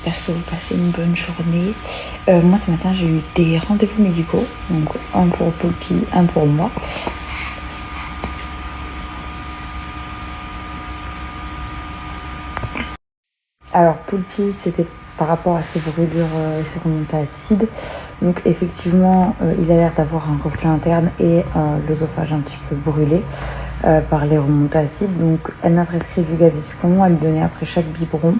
j'espère que vous passez une bonne journée. Moi ce matin j'ai eu des rendez-vous médicaux, donc un pour Poulpi, un pour moi. Alors Poulpi, c'était par rapport à ses brûlures, ses remontées acides. Donc effectivement, il a l'air d'avoir un reflux interne et l'œsophage un petit peu brûlé par les remontées acides. Donc elle m'a prescrit du Gaviscon, elle me donnait après chaque biberon.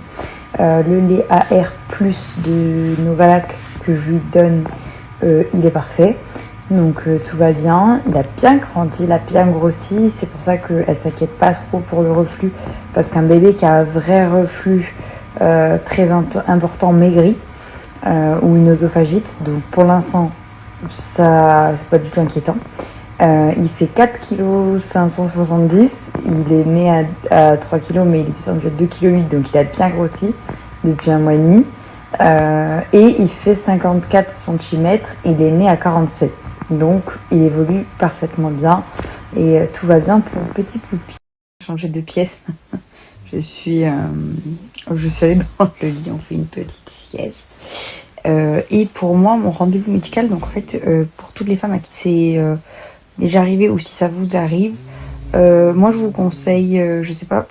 Le lait AR plus de Novalac que je lui donne, il est parfait. Donc tout va bien, il a bien grandi, il a bien grossi. C'est pour ça qu'elle s'inquiète pas trop pour le reflux, parce qu'un bébé qui a un vrai reflux très important maigri ou une œsophagite, donc pour l'instant ça c'est pas du tout inquiétant. Il fait 4,570 kg, il est né à 3 kg mais il est descendu à 2,8 kg, donc il a bien grossi depuis un mois et demi. Et il fait 54 cm, il est né à 47, donc il évolue parfaitement bien et tout va bien pour le petit Poulpi. Changer de pièce. Je suis allée dans le lit, on fait une petite sieste. Et pour moi, mon rendez-vous médical, donc en fait, pour toutes les femmes à qui c'est déjà arrivé ou si ça vous arrive, moi je vous conseille, je sais pas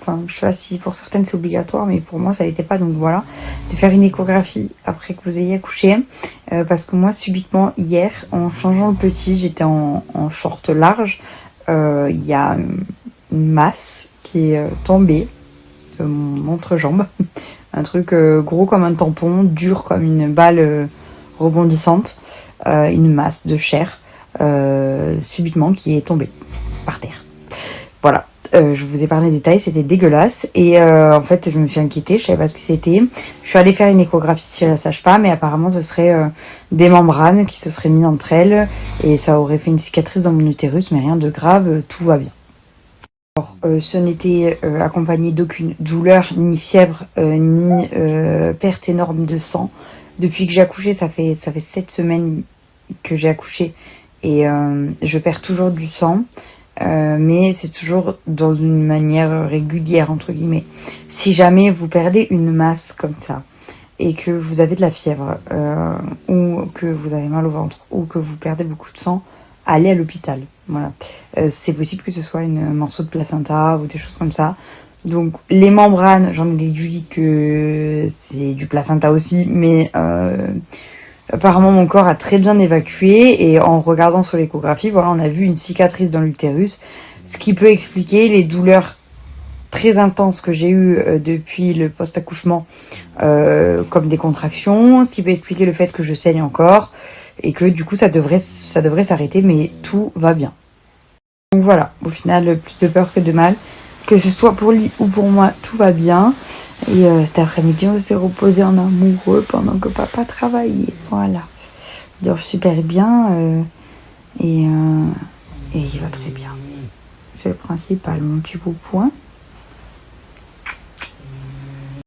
si pour certaines c'est obligatoire, mais pour moi ça l'était pas, donc voilà, de faire une échographie après que vous ayez accouché, parce que moi subitement hier, en changeant le petit, j'étais en short large, il y a une masse qui est tombée de mon entrejambe, un truc gros comme un tampon, dur comme une balle rebondissante, une masse de chair subitement qui est tombée par terre. Voilà, je vous ai parlé des détails, c'était dégueulasse et en fait je me suis inquiétée, je savais pas ce que c'était. Je suis allée faire une échographie chez la sage-femme et apparemment ce serait des membranes qui se seraient mises entre elles et ça aurait fait une cicatrice dans mon utérus, mais rien de grave, tout va bien. Alors, ce n'était accompagné d'aucune douleur, ni fièvre, ni perte énorme de sang. Depuis que j'ai accouché, ça fait 7 semaines que j'ai accouché et je perds toujours du sang, mais c'est toujours dans une manière régulière, entre guillemets. Si jamais vous perdez une masse comme ça et que vous avez de la fièvre, ou que vous avez mal au ventre, ou que vous perdez beaucoup de sang, allez à l'hôpital. Voilà. C'est possible que ce soit un morceau de placenta ou des choses comme ça. Donc les membranes, j'en ai déduit que c'est du placenta aussi, mais apparemment mon corps a très bien évacué et en regardant sur l'échographie, voilà, on a vu une cicatrice dans l'utérus, ce qui peut expliquer les douleurs très intenses que j'ai eues depuis le post-accouchement, comme des contractions, ce qui peut expliquer le fait que je saigne encore et que du coup ça devrait s'arrêter, mais tout va bien. Donc voilà, au final plus de peur que de mal, que ce soit pour lui ou pour moi, tout va bien. Et cet après-midi on s'est reposé en amoureux pendant que papa travaillait, voilà. Il dort super bien et il va très bien, c'est le principal, mon petit beau point.